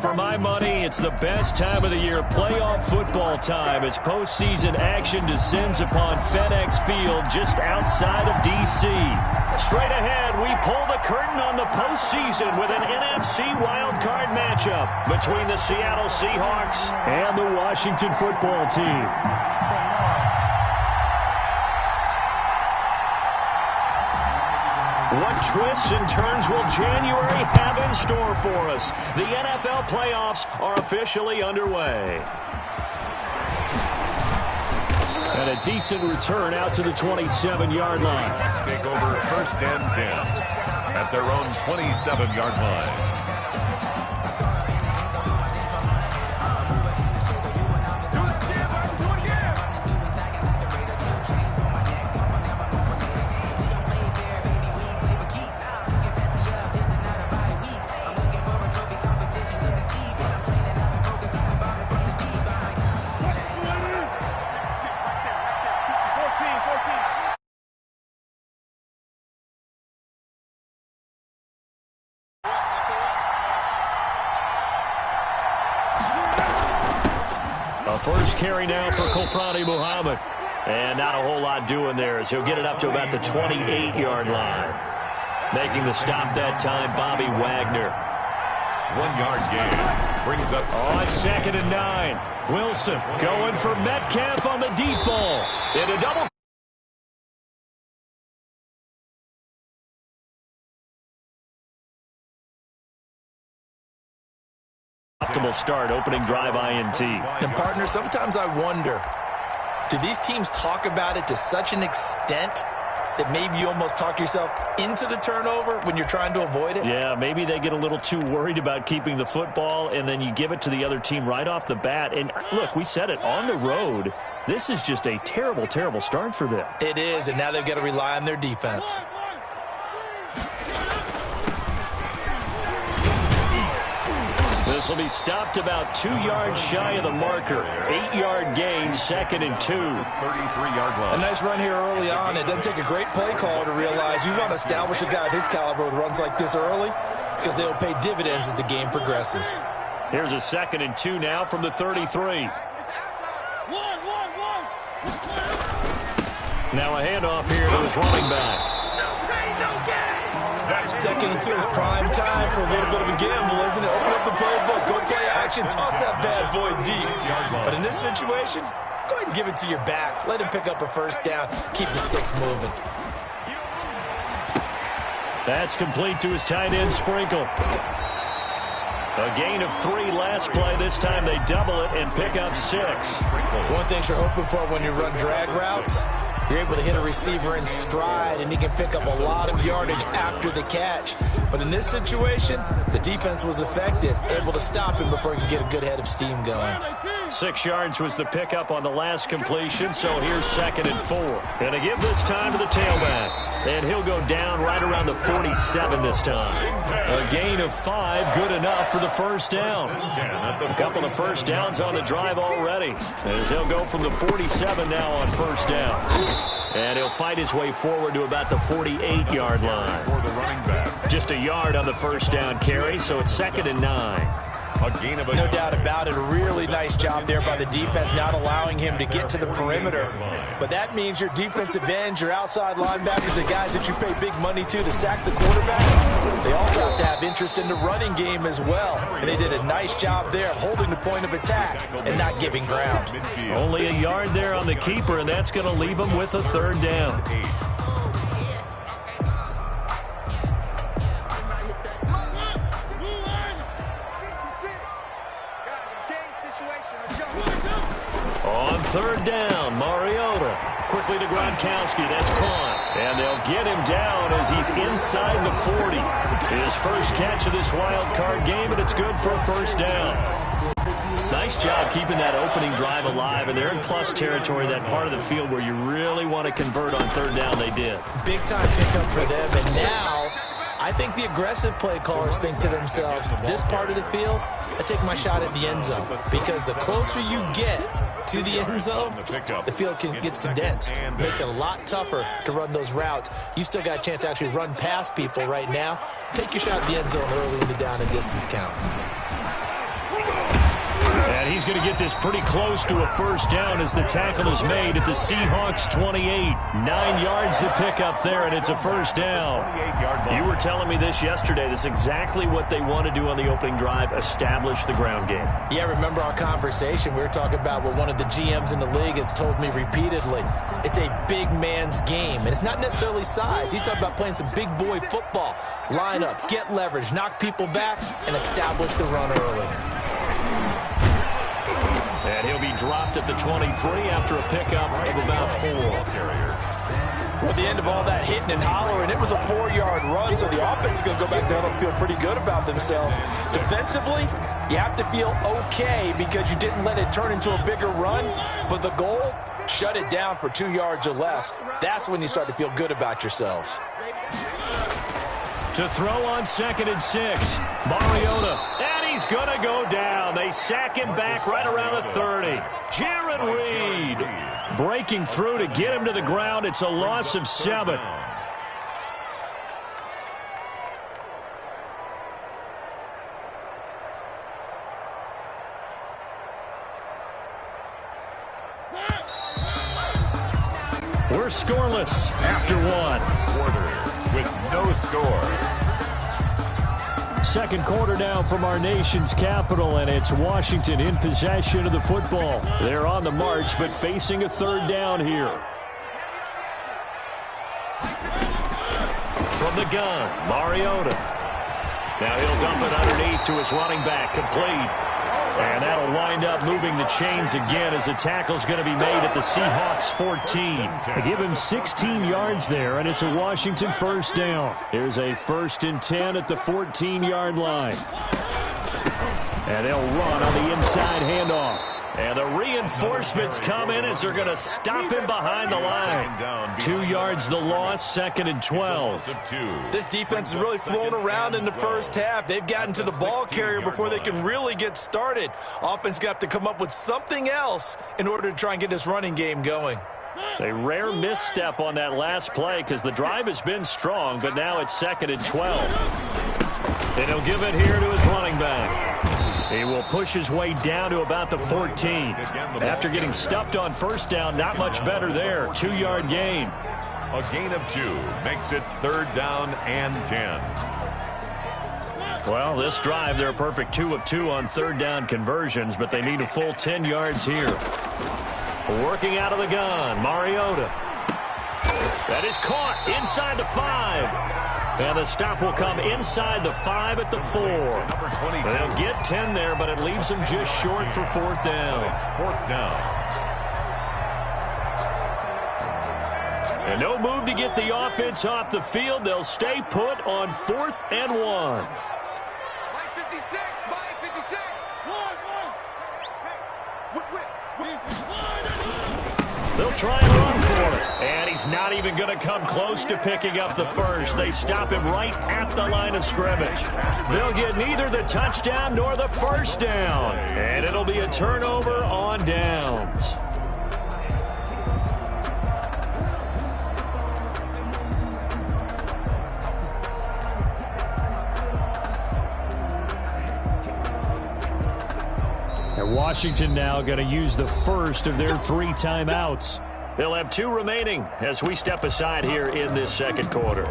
For my money, it's the best time of the year, playoff football time, as postseason action descends upon FedEx Field just outside of D.C. Straight ahead, we pull the curtain on the postseason with an NFC wildcard matchup between the Seattle Seahawks and the Washington football team. What twists and turns will January have in store for us? The NFL playoffs are officially underway. And a decent return out to the 27-yard line. Take over first and 10 at their own 27-yard line. First carry now for Kofrani Muhammad. And not a whole lot doing there as he'll get it up to about the 28-yard line. Making the stop that time, Bobby Wagner. 1-yard gain. Brings up on 2nd and 9. Wilson going for Metcalf on the deep ball. And a double. Optimal start, opening drive INT. And partner, sometimes I wonder, do these teams talk about it to such an extent that maybe you almost talk yourself into the turnover when you're trying to avoid it? Yeah, maybe they get a little too worried about keeping the football, and then you give it to the other team right off the bat. And look, we said it, on the road, this is just a terrible, terrible start for them. It is, and now they've got to rely on their defense. This will be stopped about 2 yards shy of the marker. 8-yard gain, 2nd and 2. 33-yard line. A nice run here early on. It doesn't take a great play caller to realize you want to establish a guy of his caliber with runs like this early because they will pay dividends as the game progresses. Here's a 2nd and 2 now from the 33. Now a handoff here to his running back. 2nd and 2 is prime time for a little bit of a gamble, isn't it? Open up the playbook, go play action, toss that bad boy deep. But in this situation, go ahead and give it to your back. Let him pick up a first down, keep the sticks moving. That's complete to his tight end, Sprinkle. A gain of 3 last play. This time they double it and pick up 6. One thing you're hoping for when you run drag routes, you're able to hit a receiver in stride, and he can pick up a lot of yardage after the catch. But in this situation, the defense was effective, able to stop him before he could get a good head of steam going. 6 yards was the pickup on the last completion, so here's 2nd and 4. And to give this time to the tailback. And he'll go down right around the 47 this time. A gain of 5, good enough for the first down. A couple of first downs on the drive already, as he'll go from the 47 now on first down. And he'll fight his way forward to about the 48-yard line. For the running back. Just a yard on the first down carry, so it's 2nd and 9. No doubt about it. A really nice job there by the defense, not allowing him to get to the perimeter. But that means your defensive ends, your outside linebackers, the guys that you pay big money to sack the quarterback, they also have to have interest in the running game as well. And they did a nice job there holding the point of attack and not giving ground. Only a yard there on the keeper, and that's going to leave him with a 3rd down. On 3rd down, Mariota quickly to Gronkowski. That's caught. And they'll get him down as he's inside the 40. His first catch of this wild card game, and it's good for a first down. Nice job keeping that opening drive alive, and they're in plus territory, that part of the field where you really want to convert on 3rd down. They did. Big time pickup for them, and now I think the aggressive play callers think to themselves, this part of the field, I take my shot at the end zone, because the closer you get to the end zone, the field gets condensed. It makes it a lot tougher to run those routes. You still got a chance to actually run past people right now. Take your shot at the end zone early in the down and distance count. And he's going to get this pretty close to a first down as the tackle is made at the Seahawks 28. 9 yards to pick up there, and it's a first down. You were telling me this yesterday. This is exactly what they want to do on the opening drive, establish the ground game. Yeah, remember our conversation? We were talking about what one of the GMs in the league has told me repeatedly. It's a big man's game, and it's not necessarily size. He's talking about playing some big boy football. Line up, get leverage, knock people back, and establish the run early. And he'll be dropped at the 23 after a pickup of about 4. Well, at the end of all that hitting and hollering, it was a 4-yard run, so the offense is going to go back down and feel pretty good about themselves. Defensively, you have to feel okay because you didn't let it turn into a bigger run, but the goal, shut it down for 2 yards or less. That's when you start to feel good about yourselves. To throw on 2nd and 6, Mariota, and he's going to go down. They sack him back right around the 30. Jared Reed breaking through to get him to the ground. It's a loss of 7. We're scoreless after 1. Quarter with no score. Second quarter now from our nation's capital, and it's Washington in possession of the football. They're on the march, but facing a third down here. From the gun, Mariota. Now he'll dump it underneath to his running back, complete. And that'll wind up moving the chains again as the tackle's going to be made at the Seahawks 14. They give him 16 yards there, and it's a Washington first down. Here's a 1st and 10 at the 14-yard line. And they'll run on the inside handoff. And the reinforcements come in as they're going to stop him behind the line. 2 yards the loss, 2nd and 12. This defense has really flown around in the first half. They've gotten to the ball carrier before they can really get started. Offense going to have to come up with something else in order to try and get this running game going. A rare misstep on that last play because the drive has been strong, but now it's 2nd and 12. And he'll give it here to his running back. He will push his way down to about the 14. After getting stuffed on first down, not much better there. 2-yard gain. A gain of 2 makes it 3rd down and 10. Well, this drive, they're a perfect 2 of 2 on 3rd down conversions, but they need a full 10 yards here. Working out of the gun, Mariota. That is caught inside the 5. And the stop will come inside the 5 at the 4. They'll get 10 there, but it leaves them just short for 4th down. It's 4th down. And no move to get the offense off the field. They'll stay put on 4th and 1. They'll try and run for it. And he's not even going to come close to picking up the first. They stop him right at the line of scrimmage. They'll get neither the touchdown nor the first down. And it'll be a turnover on downs. And Washington now going to use the first of their 3 timeouts. They'll have 2 remaining as we step aside here in this second quarter.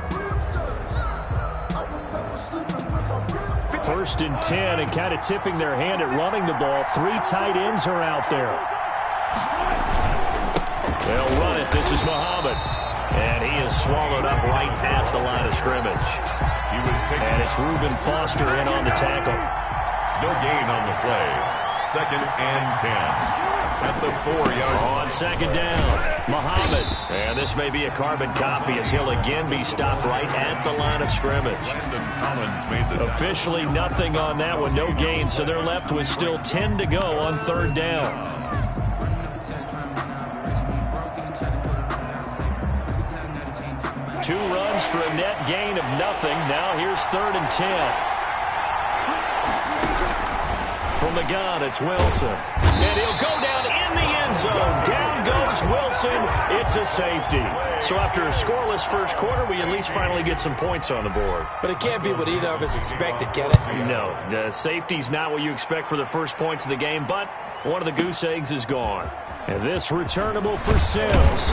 1st and 10, and kind of tipping their hand at running the ball. 3 tight ends are out there. They'll run it. This is Muhammad. And he is swallowed up right at the line of scrimmage. And it's Reuben Foster in on the tackle. No gain on the play. 2nd and 10 at the 4-yard line. On 2nd down, Muhammad. And this may be a carbon copy as he'll again be stopped right at the line of scrimmage. Officially nothing on that one, no gain, so they're left with still 10 to go on 3rd down. Two runs for a net gain of nothing. Now here's 3rd and 10. From the gun, it's Wilson. And he'll go down in the end end zone. Down goes Wilson. It's a safety. So after a scoreless first quarter, we at least finally get some points on the board. But it can't be what either of us expected, can it? No, the safety's not what you expect for the first points of the game, but one of the goose eggs is gone. And this returnable for Sims.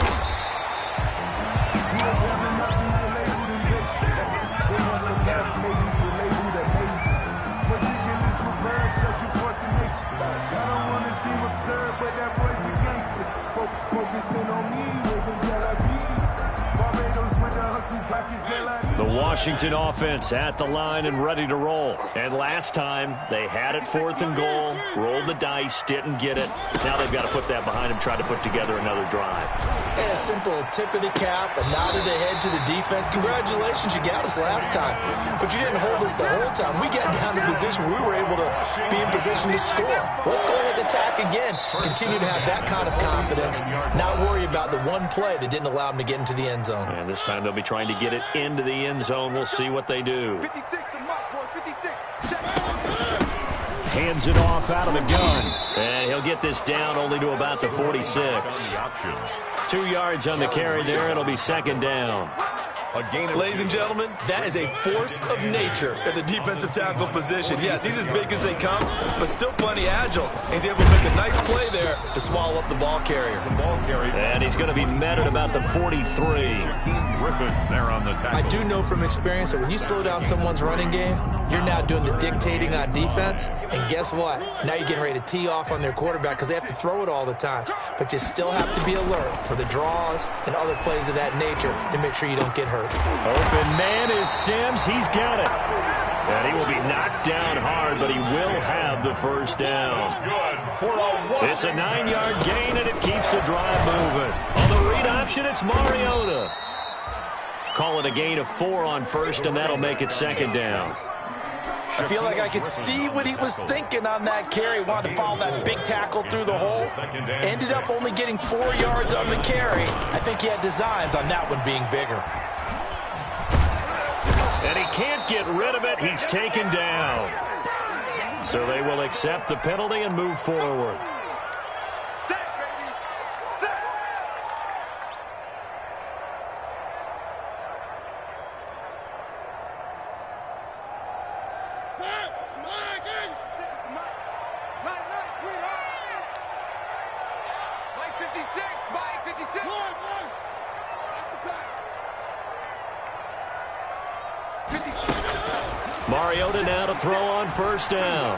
The Washington offense at the line and ready to roll. And last time, they had it 4th and goal, rolled the dice, didn't get it. Now they've got to put that behind them, try to put together another drive. Hey, a simple tip of the cap, a nod of the head to the defense. Congratulations, you got us last time. But you didn't hold us the whole time. We got down to position where we were able to be in position to score. Let's go ahead and attack again. Continue to have that kind of confidence, not worry about the one play that didn't allow them to get into the end zone. And this time they'll be trying to get it into the end zone. We'll see what they do. 56, the mark, boys, 56. Hands it off out of the gun. And he'll get this down only to about the 46. 2 yards on the carry there. It'll be 2nd down. Ladies and gentlemen, that is a force of nature at the defensive tackle position. Yes, he's as big as they come, but still plenty agile. He's able to make a nice play there to swallow up the ball carrier. And he's going to be met at about the 43. There on the tackle. I do know from experience that when you slow down someone's running game, you're now doing the dictating on defense. And guess what? Now you're getting ready to tee off on their quarterback because they have to throw it all the time. But you still have to be alert for the draws and other plays of that nature to make sure you don't get hurt. Open man is Sims. He's got it. And he will be knocked down hard, but he will have the first down. It's a 9-yard gain, and it keeps the drive moving. On the read option, it's Mariota. Call it a gain of 4 on first, and that'll make it 2nd down. I feel like I could see what he was thinking on that carry. Wanted to follow that big tackle through the hole. Ended up only getting 4 yards on the carry. I think he had designs on that one being bigger. And he can't get rid of it. He's taken down. So they will accept the penalty and move forward. Mariota now to throw on first down.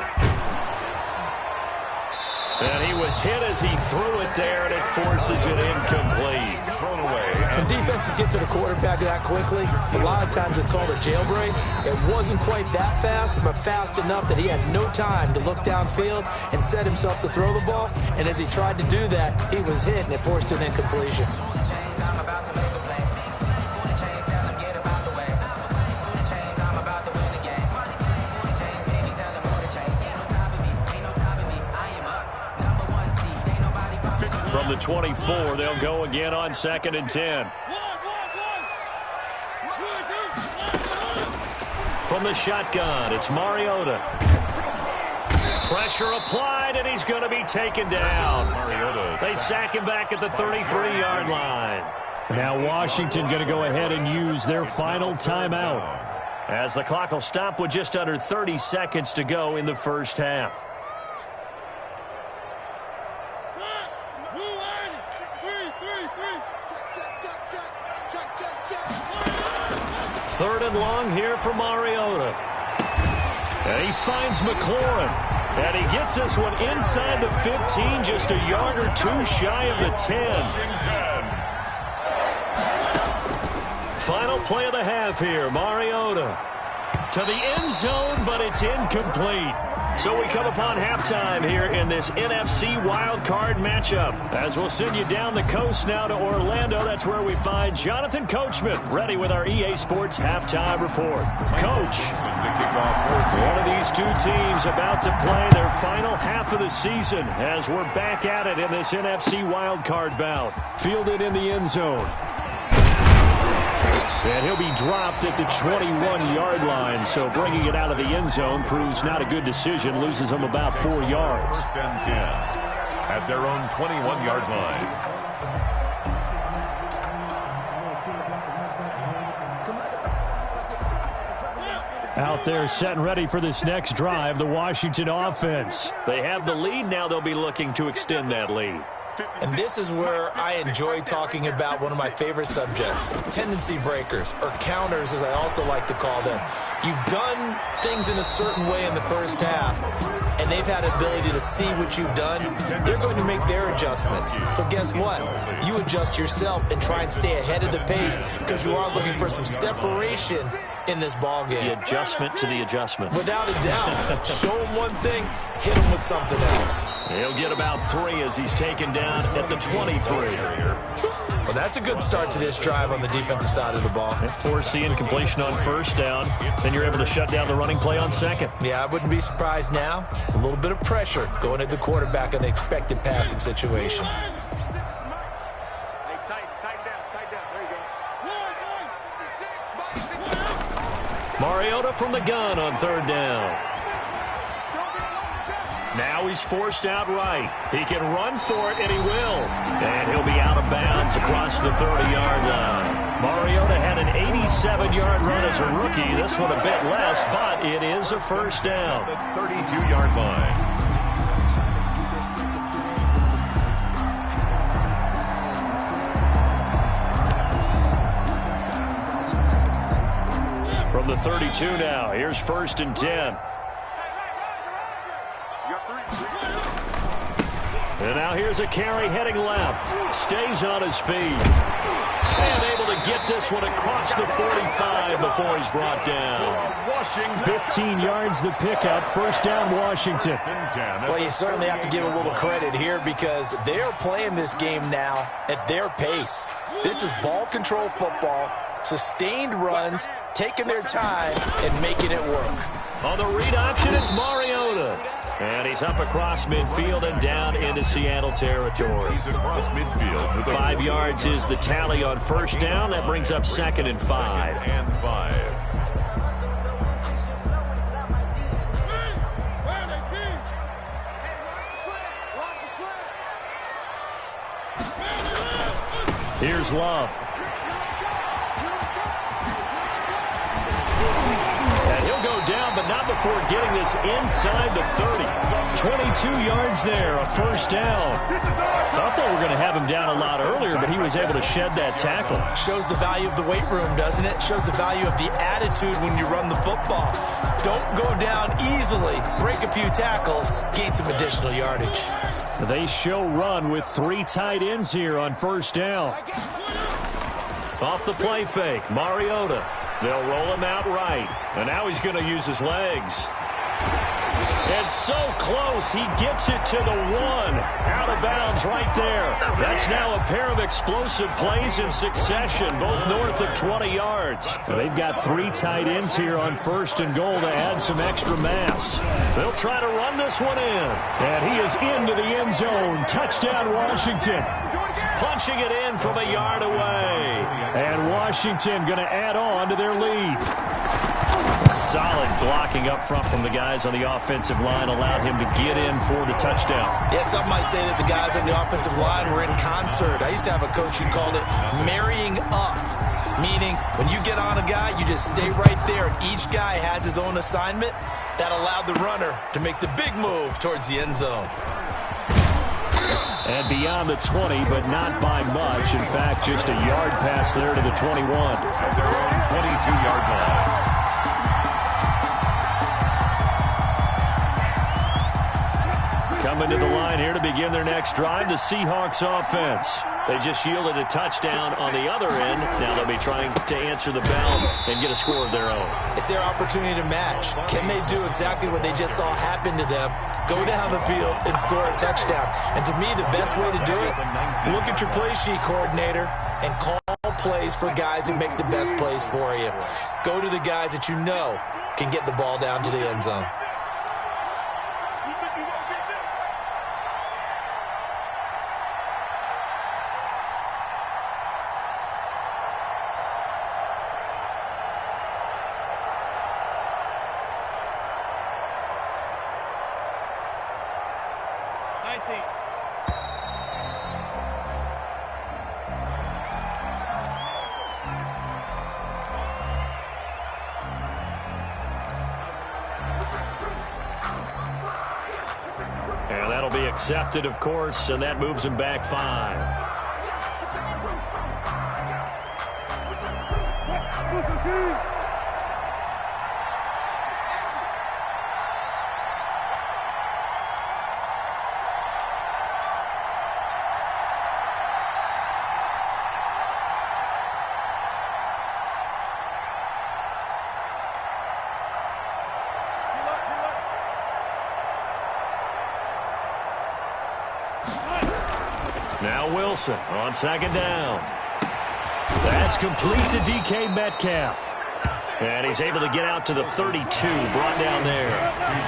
And he was hit as he threw it there, and it forces it incomplete. Thrown away. When defenses get to the quarterback that quickly, a lot of times it's called a jailbreak. It wasn't quite that fast, but fast enough that he had no time to look downfield and set himself to throw the ball. And as he tried to do that, he was hit, and it forced an incompletion. From the 24, they'll go again on 2nd and 10. From the shotgun, it's Mariota. Pressure applied, and he's going to be taken down. They sack him back at the 33-yard line. Now Washington going to go ahead and use their final timeout, as the clock will stop with just under 30 seconds to go in the first half. Third and long here for Mariota. And he finds McLaurin. And he gets this one inside the 15, just a yard or 2 shy of the 10. Final play of the half here. Mariota to the end zone, but it's incomplete. So we come upon halftime here in this NFC wildcard matchup. As we'll send you down the coast now to Orlando, that's where we find Jonathan Coachman ready with our EA Sports halftime report. Coach, one of these two teams about to play their final half of the season as we're back at it in this NFC wildcard bout. fielded in the end zone. And he'll be dropped at the 21-yard line, so bringing it out of the end zone proves not a good decision, loses him about 4 yards. First and 10. at their own 21-yard line. Out there set and ready for this next drive, the Washington offense. They have the lead. Now they'll be looking to extend that lead. And this is where I enjoy talking about one of my favorite subjects, tendency breakers, or counters as I also like to call them. You've done things in a certain way in the first half, and they've had the ability to see what you've done. They're going to make their adjustments. So guess what? You adjust yourself and try and stay ahead of the pace because you are looking for some separation in this ball game. The adjustment to the adjustment. Without a doubt. Show him one thing, hit him with something else. He'll get about 3 as he's taken down at the 23. Well, that's a good start to this drive on the defensive side of the ball. Force the incompletion on first down. Then you're able to shut down the running play on second. Yeah, I wouldn't be surprised now. A little bit of pressure going at the quarterback in the expected passing situation. Mariota from the gun on third down. Now he's forced out right. He can run for it, and he will. And he'll be out of bounds across the 30-yard line. Mariota had an 87-yard run as a rookie. This one a bit less, but it is a first down. The 32-yard line. From the 32 now, here's first and 10. And now here's a carry heading left. Stays on his feet. And able to get this one across the 45 before he's brought down. 15 yards the pickup. First down, Washington. Well, you certainly have to give a little credit here because they're playing this game now at their pace. This is ball control football, sustained runs, taking their time, and making it work. On the read option, it's Mariota. And he's up across midfield and down into Seattle territory. He's across midfield. 5 yards is the tally on first down. That brings up second and 5. Second and 5. Here's Love. And he'll go down, but not before getting this inside the 30. 22 yards there, a first down. Thought they were going to have him down a lot earlier, but he was able to shed that tackle. Shows the value of the weight room, doesn't it? Shows the value of the attitude when you run the football. Don't go down easily. Break a few tackles, gain some additional yardage. They show run with 3 tight ends here on first down. Off the play fake, Mariota. They'll roll him out right. And now he's going to use his legs. It's so close. He gets it to the 1. Out of bounds right there. That's now a pair of explosive plays in succession, both north of 20 yards. They've got 3 tight ends here on first and goal to add some extra mass. They'll try to run this one in. And he is into the end zone. Touchdown, Washington. Punching it in from a yard away. And Washington going to add on to their lead. Solid blocking up front from the guys on the offensive line allowed him to get in for the touchdown. Yeah, some might say that the guys on the offensive line were in concert. I used to have a coach who called it marrying up, meaning when you get on a guy, you just stay right there, and each guy has his own assignment. That allowed the runner to make the big move towards the end zone. And beyond the 20, but not by much. In fact, just a yard pass there to the 21. At their own 22-yard line. Coming to the line here to begin their next drive, the Seahawks offense. They just yielded a touchdown on the other end. Now they'll be trying to answer the bell and get a score of their own. It's their opportunity to match. Can they do exactly what they just saw happen to them? Go down the field and score a touchdown. And to me, the best way to do it, look at your play sheet coordinator and call plays for guys who make the best plays for you. Go to the guys that you know can get the ball down to the end zone. And that'll be accepted, of course, and that moves him back 5. Now Wilson on second down. That's complete to DK Metcalf. And he's able to get out to the 32, brought down there.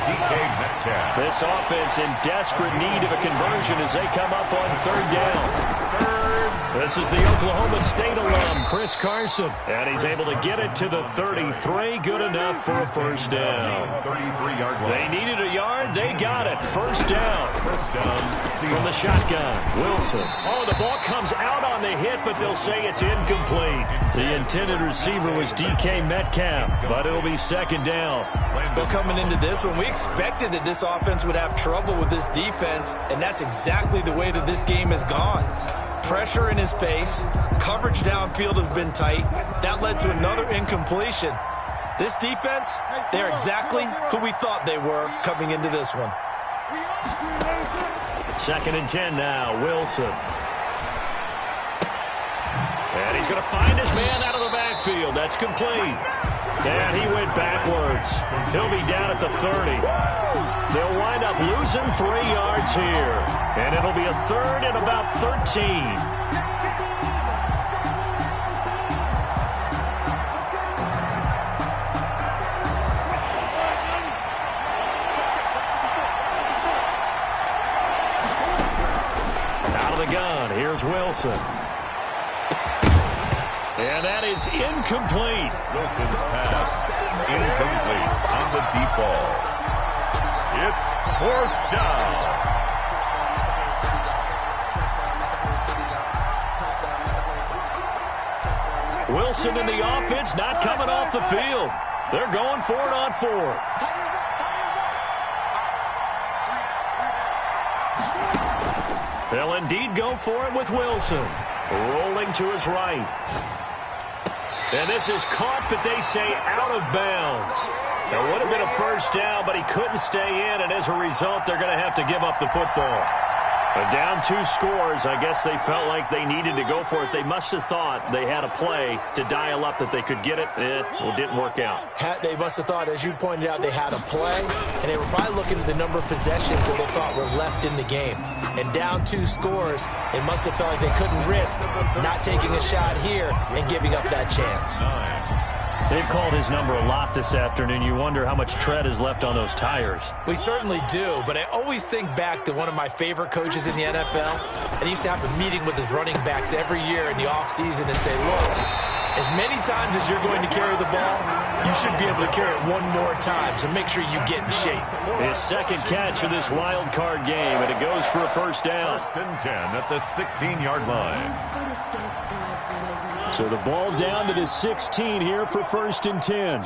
DK Metcalf. This offense in desperate need of a conversion as they come up on third down. This is the Oklahoma State alum, Chris Carson. And he's able to get it to the 33. Good enough for a first down. 33-yard line. They needed a yard. They got it. First down. First down. From the shotgun, Wilson. Oh, the ball comes out on the hit, but they'll say it's incomplete. The intended receiver was DK Metcalf, but it'll be second down. Well, coming into this one, we expected that this offense would have trouble with this defense, and that's exactly the way that this game has gone. Pressure in his face, coverage downfield has been tight. That led to another incompletion. This defense, they're exactly who we thought they were coming into this one. Second and 10 now, Wilson. And he's going to find his man out of the backfield. That's complete. And he went backwards. He'll be down at the 30. They'll wind up losing 3 yards here. And it'll be a third and about 13. Gun. Here's Wilson. And that is incomplete. Wilson's pass incomplete on the deep ball. It's fourth down. Wilson in the offense not coming off the field. They're going for it on fourth. They'll indeed go for it with Wilson. Rolling to his right. And this is caught, but they say out of bounds. It would have been a first down, but he couldn't stay in, and as a result, they're going to have to give up the football. But down 2 scores, I guess they felt like they needed to go for it. They must have thought they had a play to dial up that they could get it. It didn't work out. They must have thought, as you pointed out, they had a play, and they were probably looking at the number of possessions that they thought were left in the game. And down 2 scores, they must have felt like they couldn't risk not taking a shot here and giving up that chance. They've called his number a lot this afternoon. You wonder how much tread is left on those tires. We certainly do, but I always think back to one of my favorite coaches in the NFL, and he used to have a meeting with his running backs every year in the offseason and say, look, as many times as you're going to carry the ball, you should be able to carry it one more time, so make sure you get in shape. His second catch of this wild card game, and it goes for a first down. First and 10 at the 16-yard line. So the ball down to the 16 here for first and 10.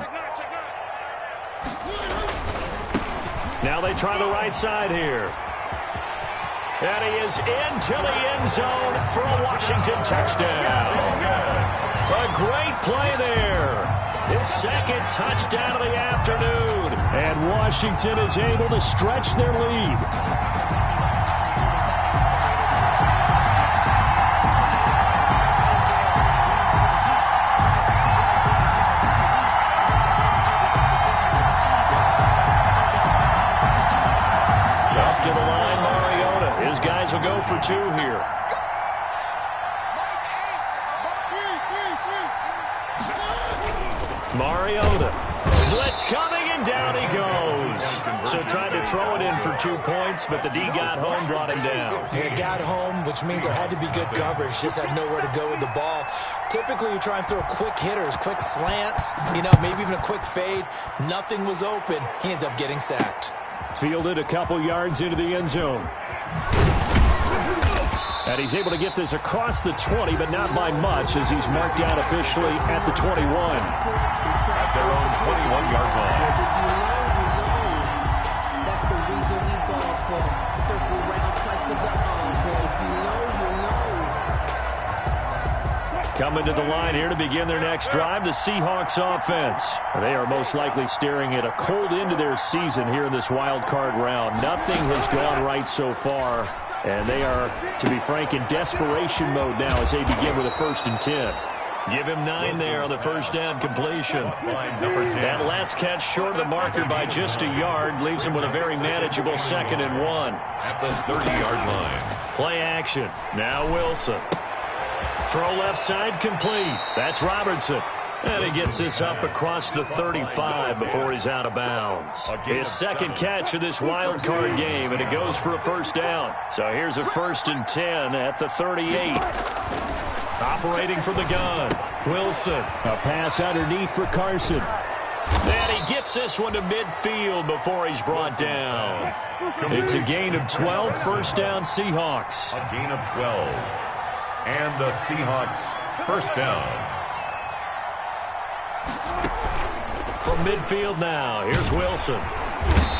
Now they try the right side here. And he is into the end zone for a Washington touchdown. A great play there. His second touchdown of the afternoon. And Washington is able to stretch their lead. Up to the line, Mariota. His guys will go for 2 here. Mariota. Blitz coming, and down he goes. So tried to throw it in for 2 points, but the D got home, brought him down. It got home, which means there had to be good coverage. Just had nowhere to go with the ball. Typically, we try and throw quick hitters, quick slants, maybe even a quick fade. Nothing was open. He ends up getting sacked. Fielded a couple yards into the end zone. And he's able to get this across the 20, but not by much, as he's marked down officially at the 21. At their own 21-yard line. That's the reason we ball for. Coming to the line here to begin their next drive, the Seahawks offense. They are most likely staring at a cold end to their season here in this wild card round. Nothing has gone right so far, and they are, to be frank, in desperation mode now as they begin with a 1st and 10. Give him 9 there on the first down completion. That last catch short of the marker by just a yard leaves him with a very manageable 2nd and 1. At the 30-yard line. Play action. Now Wilson. Throw left side complete. That's Robertson. And he gets this up across the 35 before he's out of bounds. His 2nd catch of this wild card game, and it goes for a 1st down. So here's a 1st and 10 at the 38. Operating from the gun, Wilson. A pass underneath for Carson. And he gets this one to midfield before he's brought down. It's a gain of 12, 1st down Seahawks. A gain of 12. And the Seahawks 1st down. From midfield now, here's Wilson.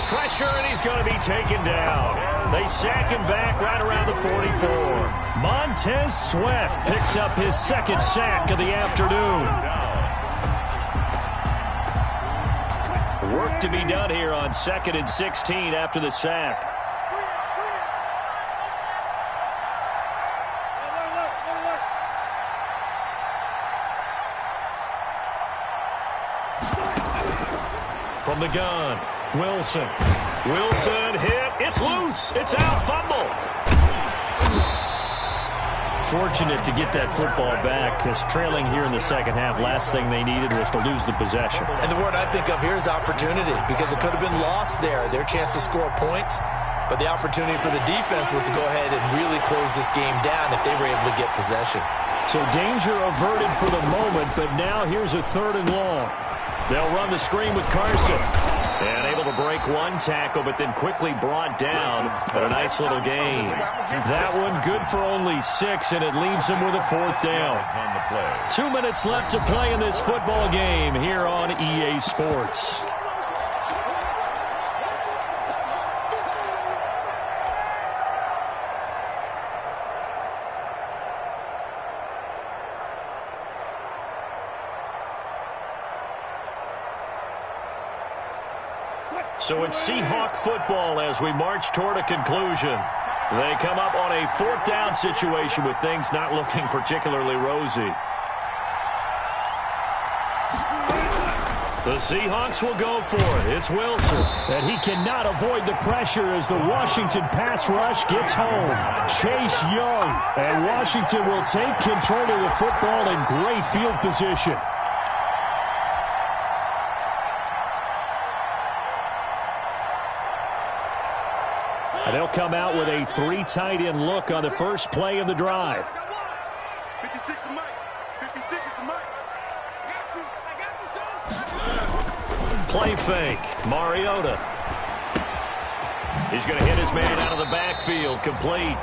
Pressure, and he's going to be taken down. They sack him back right around the 44. Montez Sweat picks up his 2nd sack of the afternoon. Work to be done here on 2nd and 16 after the sack. From the gun, Wilson. Wilson hit. It's loose. It's out. Fumble. Fortunate to get that football back, because trailing here in the 2nd half, last thing they needed was to lose the possession. And the word I think of here is opportunity, because it could have been lost there, their chance to score points. But the opportunity for the defense was to go ahead and really close this game down if they were able to get possession. So danger averted for the moment, but now here's a 3rd and long. They'll run the screen with Carson. And able to break one tackle, but then quickly brought down. But a nice little gain. That one good for only 6, and it leaves him with a 4th down. 2 minutes left to play in this football game here on EA Sports. So it's Seahawk football as we march toward a conclusion. They come up on a 4th down situation with things not looking particularly rosy. The Seahawks will go for it. It's Wilson. And he cannot avoid the pressure as the Washington pass rush gets home. Chase Young. And Washington will take control of the football in great field position. And they'll come out with a 3 tight end look on the first play of the drive. 56 is Mike. 56 is the Mike. I got you, son. Play fake. Mariota. He's going to hit his man out of the backfield. Complete.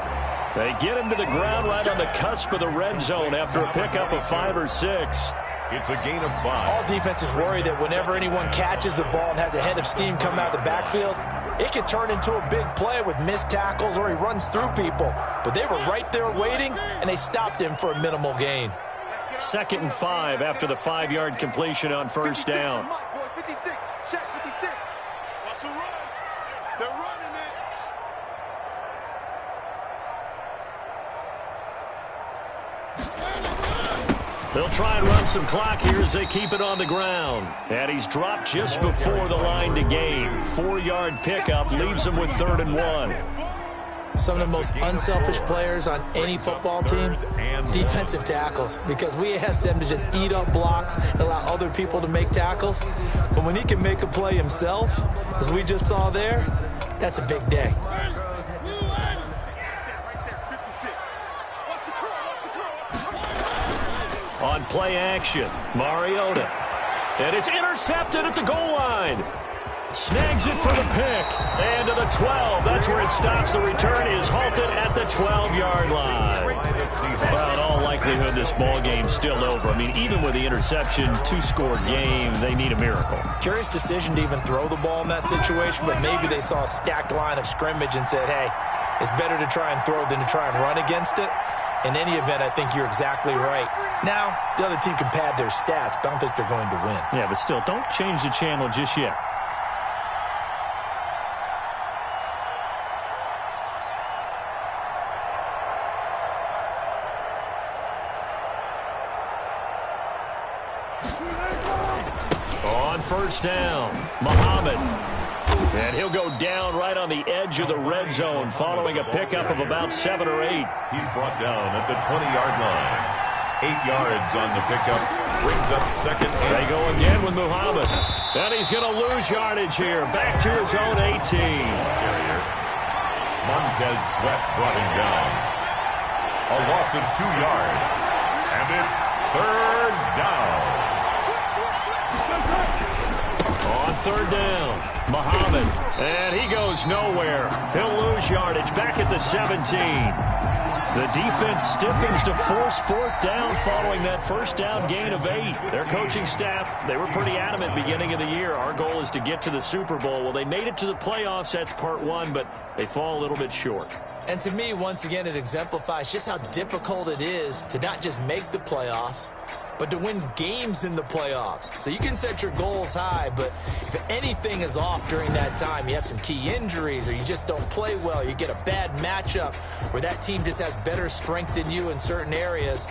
They get him to the ground right on the cusp of the red zone after a pickup of 5 or 6. It's a gain of 5. All defenses worry that whenever anyone catches the ball and has a head of steam come out of the backfield, it could turn into a big play with missed tackles or he runs through people. But they were right there waiting, and they stopped him for a minimal gain. 2nd and 5 after the 5-yard completion on 1st down. 56. Check 56. Watch the run. They're running it. They'll try and run some clock here as they keep it on the ground. And he's dropped just before the line to gain. 4-yard pickup leaves him with 3rd and 1. Some of the most unselfish players on any football team, defensive tackles, because we ask them to just eat up blocks and allow other people to make tackles. But when he can make a play himself, as we just saw there, that's a big day. On play action, Mariota. And it's intercepted at the goal line. Snags it for the pick. And to the 12. That's where it stops. The return is halted at the 12-yard line. Well, in all likelihood, this ball game's still over. I mean, even with the interception, 2-score game, they need a miracle. Curious decision to even throw the ball in that situation, but maybe they saw a stacked line of scrimmage and said, hey, it's better to try and throw than to try and run against it. In any event, I think you're exactly right. Now, the other team can pad their stats, but I don't think they're going to win. Yeah, but still, don't change the channel just yet. On first down, Muhammad. And he'll go down right on the edge of the red zone following a pickup of about 7 or 8. He's brought down at the 20-yard line. 8 yards on the pickup. Brings up second. They go again with Muhammad. And he's going to lose yardage here. Back to his own 18. Carrier. Montez Sweat brought him down. A loss of 2 yards. And it's third down. On third down, Muhammad. And he goes nowhere. He'll lose yardage back at the 17. The defense stiffens to force fourth down following that first down gain of 8. Their coaching staff, they were pretty adamant beginning of the year. Our goal is to get to the Super Bowl. Well, they made it to the playoffs. That's part 1, but they fall a little bit short. And to me, once again, it exemplifies just how difficult it is to not just make the playoffs, but to win games in the playoffs. So you can set your goals high, but if anything is off during that time, you have some key injuries or you just don't play well, you get a bad matchup where that team just has better strength than you in certain areas,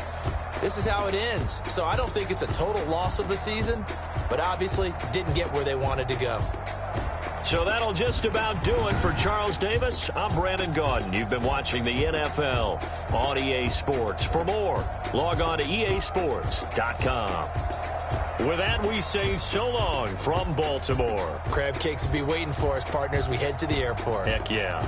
this is how it ends. So I don't think it's a total loss of the season, but obviously didn't get where they wanted to go. So that'll just about do it for Charles Davis. I'm Brandon Gaudin. You've been watching the NFL on EA Sports. For more, log on to easports.com. With that, we say so long from Baltimore. Crab cakes will be waiting for us, partners. We head to the airport. Heck yeah.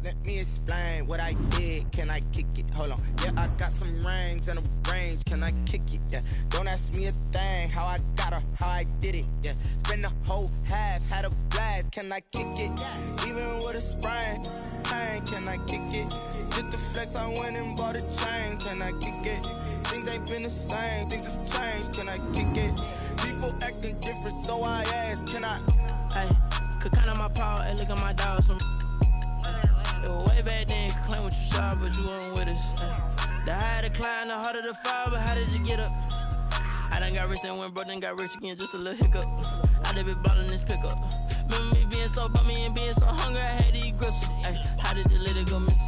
Let me explain what I did. Can I kick it? Hold on. Yeah, I got some rings and a range. Can I kick it? Yeah. Don't ask me a thing. How I got her, how I did it. Yeah. Spend the whole half, had a blast. Can I kick it? Even with a sprain. Hey, can I kick it? Just the flex, I went and bought a chain. Can I kick it? Things ain't been the same. Things have changed. Can I kick it? People acting different, so I ask. Can I? Hey, could count on my power and look at my dogs. Way back then, you could claim what you saw, but you weren't with us. The higher the climb, the harder the fall, but how did you get up? I done got rich and went broke, then got rich again, just a little hiccup. I done been ballin' this pickup. Remember me being so bummy and being so hungry, I had to eat gristle. How did you let it go miss?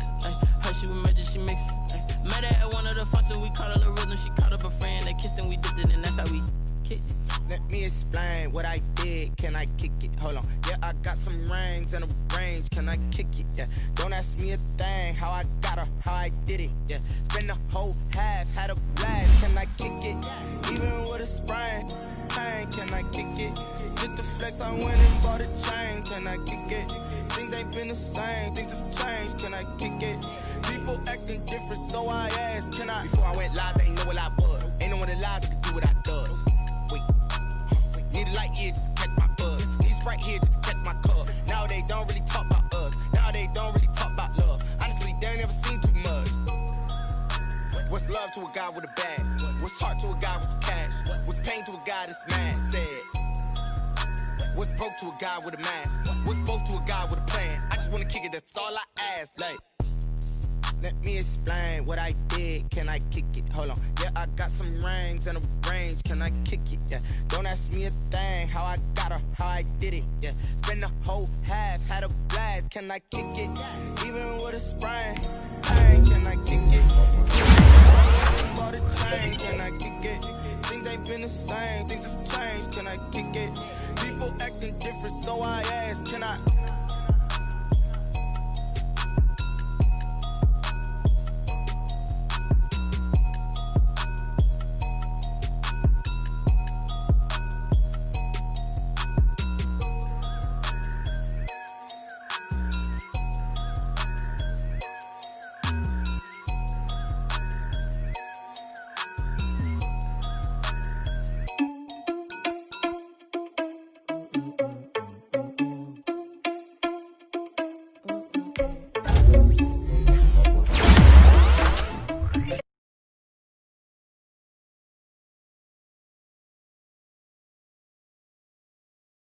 How she was magic, she mixed it. Met her at one of the functions, we caught a little rhythm, she caught up a friend, they kissed and we dipped it, and that's how we kicked it. Let me explain what I did. Can I kick it? Hold on. Yeah, I got some rings and a range. Can I kick it? Yeah. Don't ask me a thing. How I got her, how I did it. Yeah. Spend the whole half, had a blast. Can I kick it? Even with a sprain. Hey, can I kick it? Just the flex, I went and bought a chain. Can I kick it? Things ain't been the same. Things have changed. Can I kick it? People acting different, so I asked. Can I? Before I went live, they ain't know what I was. Ain't no one alive that could do what I does. Wait. Need a light here just to catch my buzz. Need Sprite here just to catch my cup. Now they don't really talk about us. Now they don't really talk about love. Honestly, they ain't never seen too much. What's love to a guy with a bag? What's heart to a guy with some cash? What's pain to a guy that's mad? Said. What's broke to a guy with a mask? What's both to a guy with a plan? I just wanna kick it, that's all I ask. Like, let me explain what I did. Can I kick it? Hold on. Yeah, I got some rings and a range. Can I kick it? Yeah. Don't ask me a thing. How I got her, how I did it. Yeah. Spend the whole half, had a blast. Can I kick it? Even with a sprain. Hey, can I kick it? Bought a chain. Can I kick it? Things ain't been the same. Things have changed. Can I kick it? People acting different, so I ask. Can I?